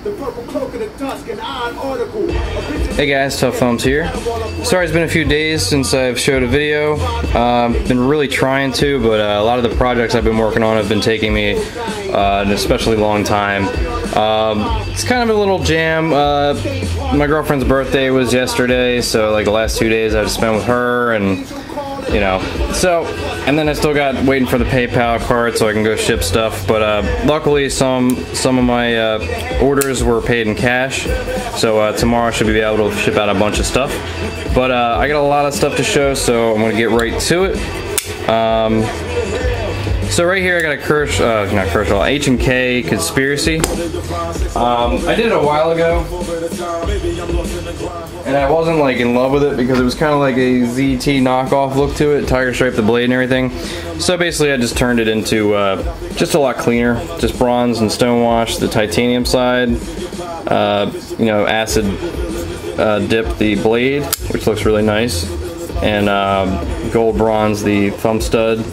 Hey guys, Tough Thumbs here. Sorry it's been a few days since I've showed a video. Been really trying to, but a lot of the projects I've been working on have been taking me an especially long time. It's kind of a little jam. My girlfriend's birthday was yesterday, so like the last 2 days I had to spend with her, and you know, so, and then I still got waiting for the PayPal card so I can go ship stuff, but luckily some of my orders were paid in cash, so tomorrow I should be able to ship out a bunch of stuff. But I got a lot of stuff to show, so I'm gonna get right to it. So right here I got a not Kershaw, H&K Conspiracy. I did it a while ago, and I wasn't like in love with it because it was kind of like a ZT knockoff look to it, tiger stripe the blade and everything. So basically I just turned it into just a lot cleaner, just bronze and stonewash the titanium side, you know, acid dip the blade, which looks really nice, and gold bronze the thumb stud.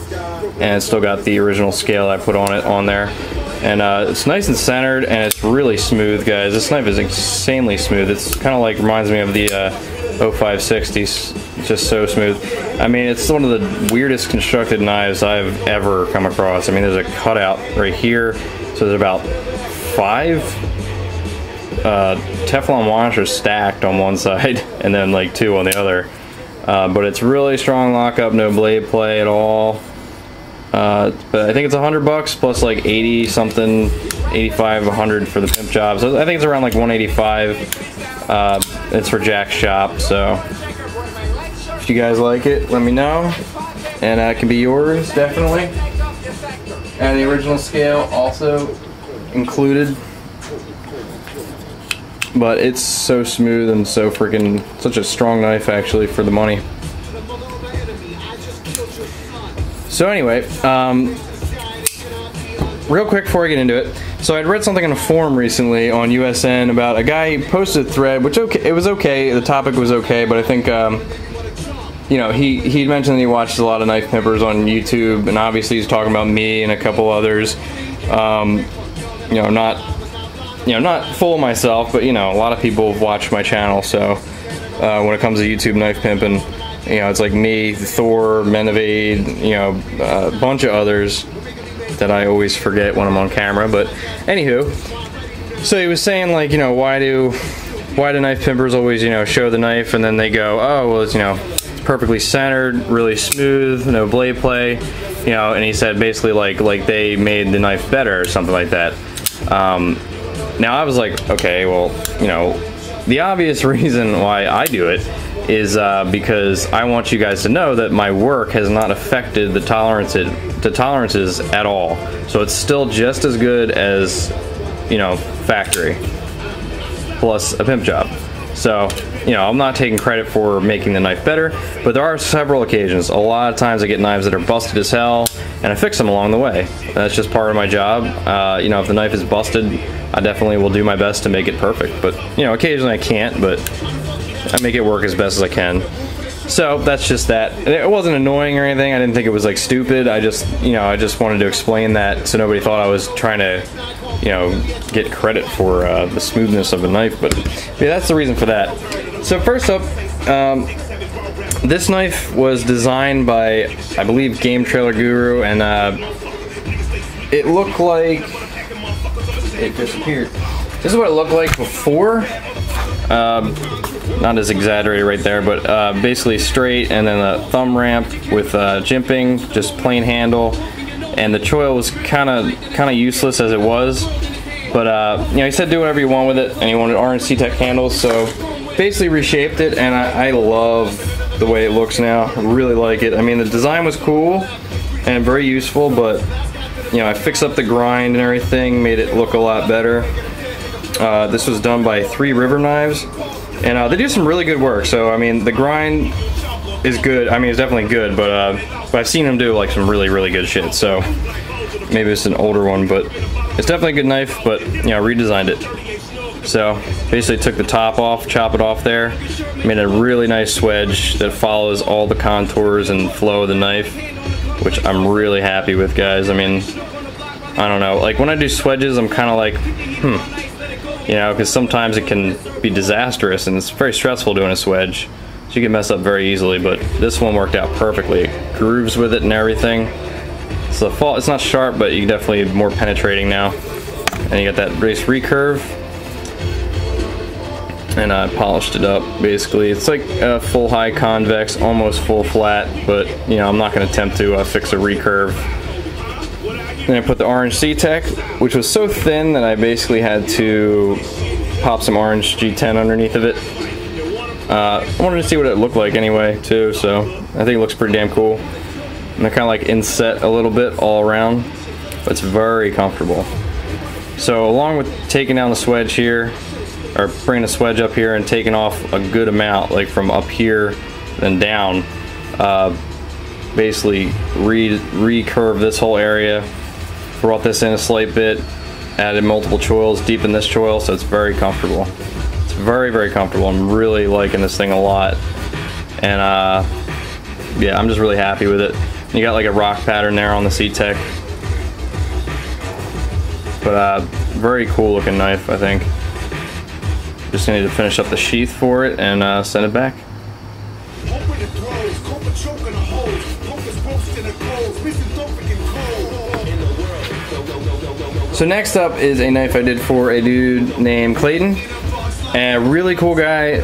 And it's still got the original scale I put on it on there, and it's nice and centered, and it's really smooth, guys. This knife is insanely smooth. It's kind of like reminds me of the 0560. It's just so smooth. I mean, it's one of the weirdest constructed knives I've ever come across. I mean, there's a cutout right here, so there's about 5 Teflon washers stacked on one side, and then like 2 on the other. But it's really strong lockup, no blade play at all. But I think it's $100 plus like 80 something, 85, 100 for the pimp job. So I think it's around like 185. It's for Jack's shop, so if you guys like it, let me know, and it can be yours definitely. And the original scale also included. But it's so smooth and so freaking such a strong knife actually for the money. So anyway, real quick before I get into it, so I'd read something in a forum recently on USN about a guy who posted a thread, which it was okay, the topic was okay, but I think, you know, he mentioned that he watched a lot of knife pimpers on YouTube, and obviously he's talking about me and a couple others. You know, not full of myself, but you know, a lot of people have watched my channel, so when it comes to YouTube knife pimping, you know, it's like me, Thor, Menevade, you know, a bunch of others that I always forget when I'm on camera. But anywho, so he was saying, like, you know, why do knife pimpers always, you know, show the knife and then they go, oh, well, it's, you know, it's perfectly centered, really smooth, no blade play, you know, and he said basically like they made the knife better or something like that. Now I was like, okay, well, you know, the obvious reason why I do it is because I want you guys to know that my work has not affected the tolerances at all. So it's still just as good as, you know, factory plus a pimp job. So, you know, I'm not taking credit for making the knife better, but there are several occasions. A lot of times I get knives that are busted as hell, and I fix them along the way. That's just part of my job. You know, if the knife is busted, I definitely will do my best to make it perfect. But, you know, occasionally I can't, but I make it work as best as I can. So that's just that. It wasn't annoying or anything. I didn't think it was like stupid. I just, you know, I just wanted to explain that so nobody thought I was trying to, you know, get credit for the smoothness of the knife. But yeah, that's the reason for that. So first up, this knife was designed by, I believe, Game Trailer Guru, and it looked like it disappeared. This is what it looked like before. Not as exaggerated right there, but basically straight, and then a thumb ramp with jimping, just plain handle, and the choil was kind of useless as it was. But you know, he said do whatever you want with it, and he wanted RNC Tech handles, so basically reshaped it, and I love the way it looks now. I really like it. I mean, the design was cool and very useful, but you know, I fixed up the grind and everything, made it look a lot better. This was done by 3 River Knives, and they do some really good work. So I mean, the grind is good. I mean, it's definitely good, but I've seen them do like some really good shit. So maybe it's an older one, but it's definitely a good knife. But you know, redesigned it. So basically took the top off, chop it off there, made a really nice swedge that follows all the contours and flow of the knife, which I'm really happy with, guys. I mean, I don't know, like when I do swedges, I'm kind of like, You know, because sometimes it can be disastrous and it's very stressful doing a swedge. So you can mess up very easily, but this one worked out perfectly. It grooves with it and everything. So the fall, it's not sharp, but you definitely more penetrating now. And you got that race recurve. And I polished it up, basically. It's like a full high convex, almost full flat, but you know, I'm not gonna attempt to fix a recurve. Then I put the orange C-Tech, which was so thin that I basically had to pop some orange G10 underneath of it. I wanted to see what it looked like anyway, too, so I think it looks pretty damn cool. And they're kind of like inset a little bit all around, but it's very comfortable. So along with taking down the swedge here, or bringing the swedge up here and taking off a good amount, like from up here and down, basically recurve this whole area, brought this in a slight bit, added multiple choils, deepened this choil, so it's very comfortable. It's very, very comfortable. I'm really liking this thing a lot. And yeah, I'm just really happy with it. You got like a rock pattern there on the C-Tech. But very cool looking knife, I think. Just need to finish up the sheath for it and send it back. So next up is a knife I did for a dude named Clayton. And a really cool guy,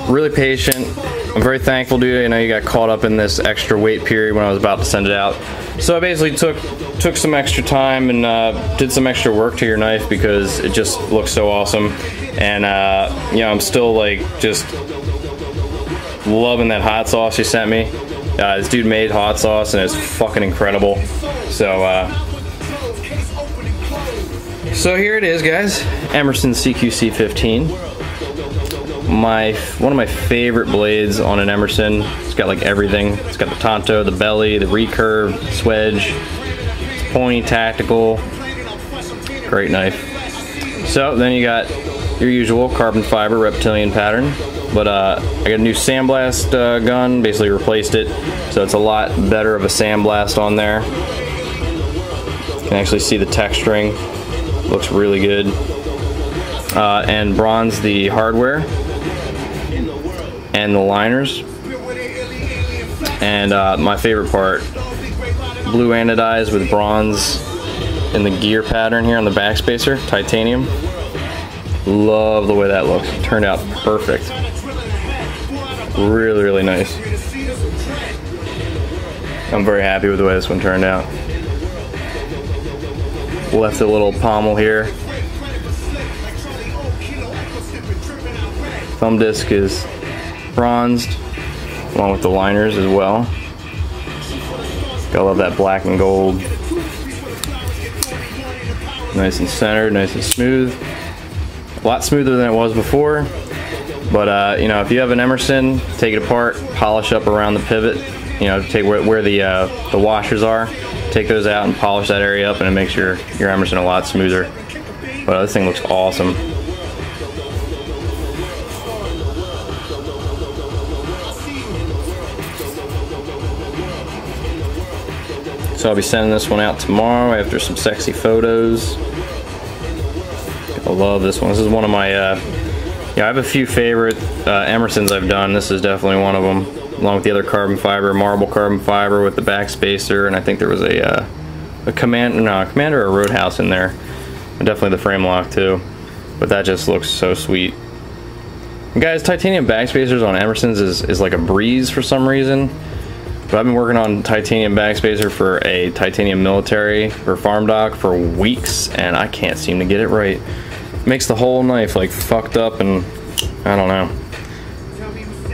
really patient. I'm very thankful, dude. I know you got caught up in this extra wait period when I was about to send it out. So I basically took some extra time and did some extra work to your knife because it just looks so awesome. And you know, I'm still like just loving that hot sauce you sent me. This dude made hot sauce and it's fucking incredible. So here it is, guys. Emerson CQC15. One of my favorite blades on an Emerson. It's got like everything. It's got the Tonto, the belly, the recurve, the swedge. It's pointy, tactical. Great knife. So then you got your usual carbon fiber reptilian pattern. But I got a new sandblast gun, basically replaced it. So it's a lot better of a sandblast on there. You can actually see the texturing. Looks really good. And bronze the hardware and the liners. And my favorite part, blue anodized with bronze in the gear pattern here on the backspacer, titanium. Love the way that looks. It turned out perfect. Really, really nice. I'm very happy with the way this one turned out. Left a little pommel here. Thumb disc is bronzed, along with the liners as well. Gotta love that black and gold. Nice and centered, nice and smooth. A lot smoother than it was before. But you know, if you have an Emerson, take it apart, polish up around the pivot. You know, take where the washers are, take those out and polish that area up, and it makes your Emerson a lot smoother. But this thing looks awesome. So I'll be sending this one out tomorrow after some sexy photos. I love this one. This is one of my, yeah, I have a few favorite Emersons I've done. This is definitely one of them, along with the other carbon fiber, marble carbon fiber with the backspacer, and I think there was a Commander or Roadhouse in there. And definitely the frame lock too. But that just looks so sweet. And guys, titanium backspacers on Emersons is like a breeze for some reason. But I've been working on titanium backspacer for a titanium military or farm dock for weeks, and I can't seem to get it right. It makes the whole knife like fucked up, and I don't know.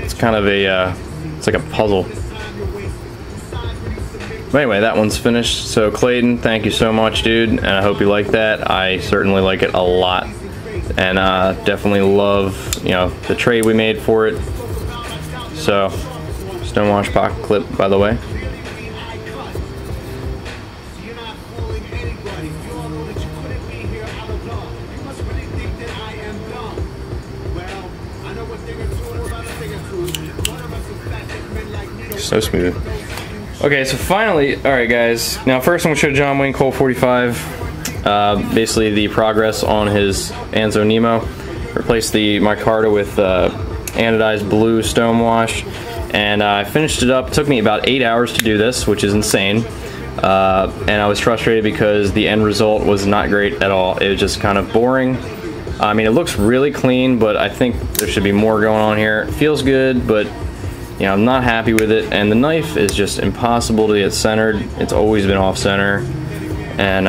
It's kind of a, it's like a puzzle. But anyway, that one's finished. So Clayton, thank you so much, dude, and I hope you like that. I certainly like it a lot, and definitely love, you know, the trade we made for it. So. Stonewash pocket clip, by the way. So smooth. Okay, so finally, alright guys. Now first I'm going to show John Wayne Colt 45. Basically the progress on his Anzo Nemo. Replaced the micarta with anodized blue stonewash, and I finished it up. It took me about 8 hours to do this, which is insane. And I was frustrated because the end result was not great at all. It was just kind of boring. I mean, it looks really clean, but I think there should be more going on here. It feels good, but you know, I'm not happy with it. And the knife is just impossible to get centered. It's always been off center, and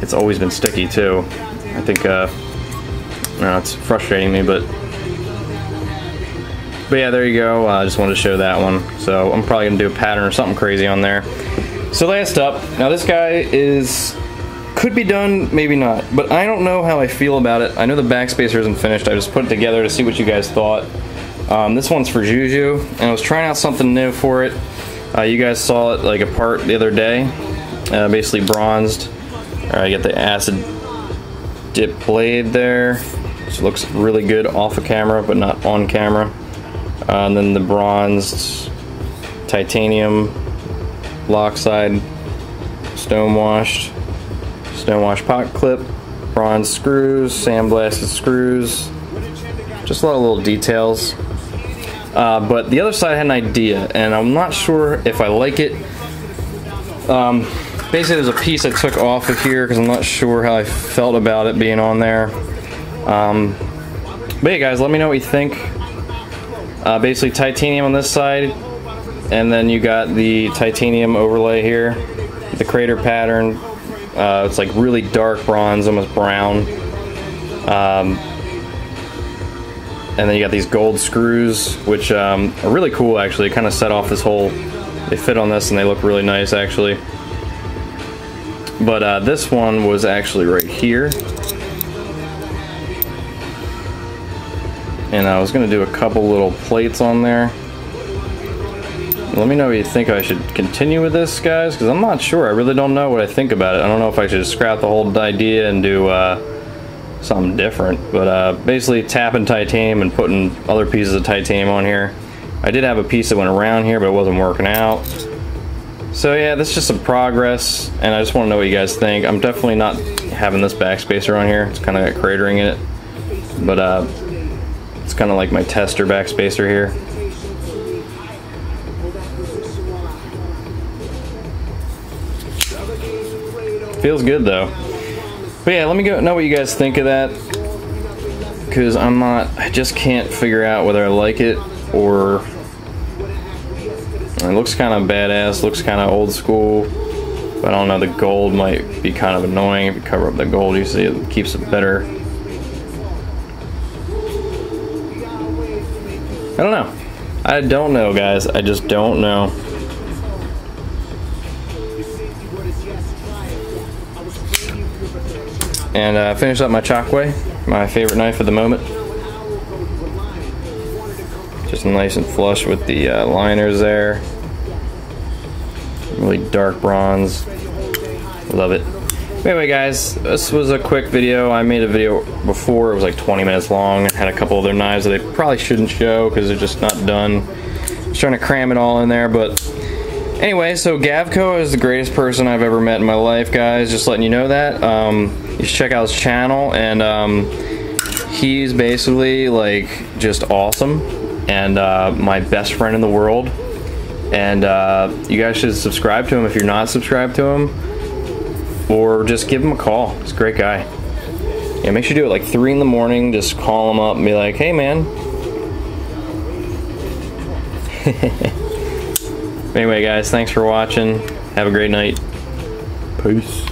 it's always been sticky too. I think, you know, it's frustrating me, but yeah, there you go. I just wanted to show that one. So I'm probably gonna do a pattern or something crazy on there. So last up, now this guy could be done, maybe not, but I don't know how I feel about it. I know the backspacer isn't finished. I just put it together to see what you guys thought. This one's for Juju, and I was trying out something new for it. You guys saw it like apart the other day, basically bronzed. I get the acid dip blade there, which looks really good off of camera, but not on camera. And then the bronzed titanium lock side, stonewashed pot clip, bronze screws, sandblasted screws, just a lot of little details. But the other side had an idea, and I'm not sure if I like it. Basically, there's a piece I took off of here because I'm not sure how I felt about it being on there. But yeah, guys, let me know what you think. Basically, titanium on this side, and then you got the titanium overlay here, the crater pattern. It's like really dark bronze, almost brown. And then you got these gold screws, which are really cool actually. It kind of set off this whole, they fit on this and they look really nice actually. But this one was actually right here. And I was gonna do a couple little plates on there. Let me know what you think. I should continue with this, guys, because I'm not sure. I really don't know what I think about it. I don't know if I should scrap the whole idea and do something different. But basically tapping titanium and putting other pieces of titanium on here. I did have a piece that went around here, but it wasn't working out. So yeah, this is just some progress, and I just want to know what you guys think. I'm definitely not having this backspacer on here. It's kind of got cratering in it. But it's kind of like my tester backspacer here. Feels good though. But yeah, let me know what you guys think of that, because I just can't figure out whether I like it or it looks kind of badass, looks kind of old school, but I don't know, the gold might be kind of annoying. If you cover up the gold, you see it keeps it better. I don't know. I don't know, guys. I just don't know. And finish up my Chokwe, my favorite knife at the moment. Just nice and flush with the liners there. Really dark bronze. Love it. Anyway, guys, this was a quick video. I made a video before. It was like 20 minutes long. I had a couple other knives that I probably shouldn't show because they're just not done. Just trying to cram it all in there, but anyway, so Gavkooo is the greatest person I've ever met in my life, guys. Just letting you know that. You should check out his channel, and he's basically like just awesome and my best friend in the world. And you guys should subscribe to him if you're not subscribed to him, or just give him a call. He's a great guy. Yeah, make sure you do it like 3 in the morning. Just call him up and be like, "Hey, man." Anyway, guys, thanks for watching. Have a great night. Peace.